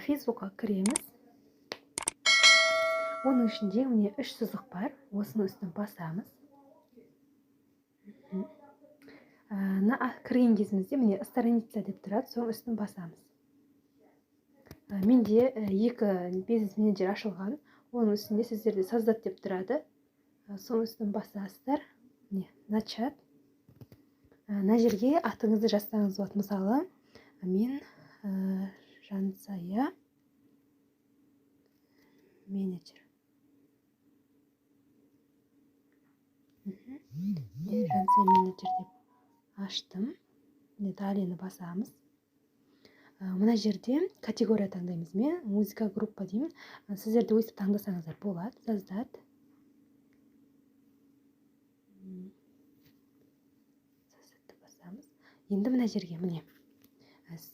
Facebook'a кіреміз. Оның ішінде міне 3 сызық бар. Осының үстін басамыз. Кірген кезімізде міне страница деп тұрады, соның үстін басамыз. Менде 2 бизнес-менеджер ашылған. Оның үстінде сіздерде создать деп тұрады. Соның үстін басасыздар. Міне, начать. Мына жерге атыңызды жазсаңыз болады. Мысалы, мен Жансая менеджер. Жансая менеджер деп аштым. Далені басамыз. Мына жерде категория таңдаймыз. Мен музыка группа деймін. Сіздерде өйстіп таңдасаңыздар болады. Создать. Басамыз. Енді мына жерге міне.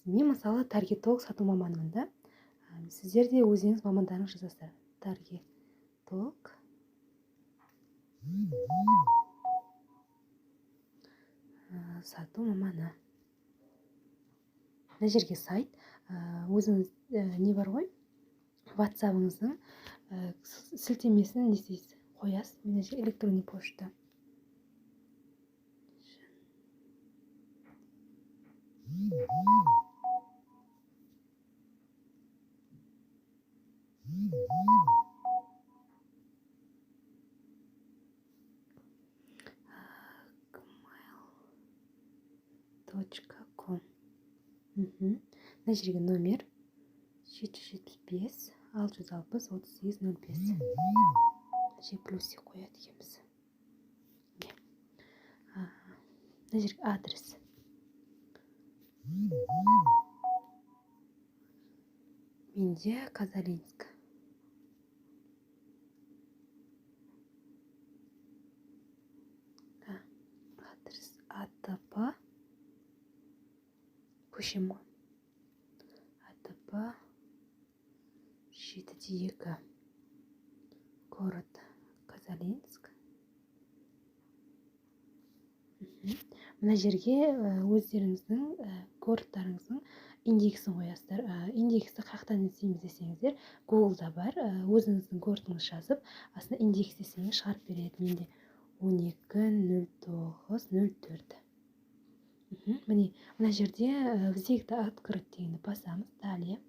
Мен мысалы таргетолог сату маманымын да. Сіздерде өзіңіз мамандарыңыз жазасыздар. Таргетолог сату маманы. Мына жерге сайт. Өзіңіз не бар ғой? WhatsApp-ыңыздың сілтемесін не істейсіз? Қоясыз. Мына жерге электронный почта. gmail.com. Мына жерге номер 775 660 3805. Мына жерге плюсик қояды екенбіз. Мына жерге адрес. Менде Казалинск. Адрес АТП. Көшем ғой. АТП 7-2. Город Казалинск. Мына жерге өздеріңіздің городтарыңыздың индексін қоясыздар. Индексті қаяқтан іздейміз десеңіздер, Google-да бар. Өзіңіздің городыңызды жазып, астына индекс десеңіз шығарып береді. Менде 120904. Міне, мына жерде өзекті открыть дегенді басамыз. Далее.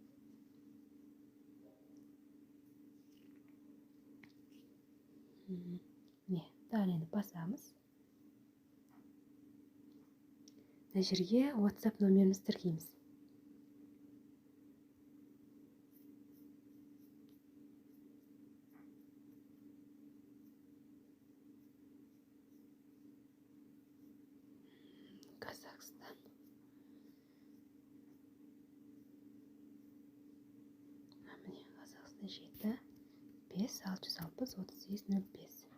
Міне, далені басамыз. Мына жерге WhatsApp номерімізді тіркейміз. Казахстан. Міне, Қазақстан 7 5 660 38 05.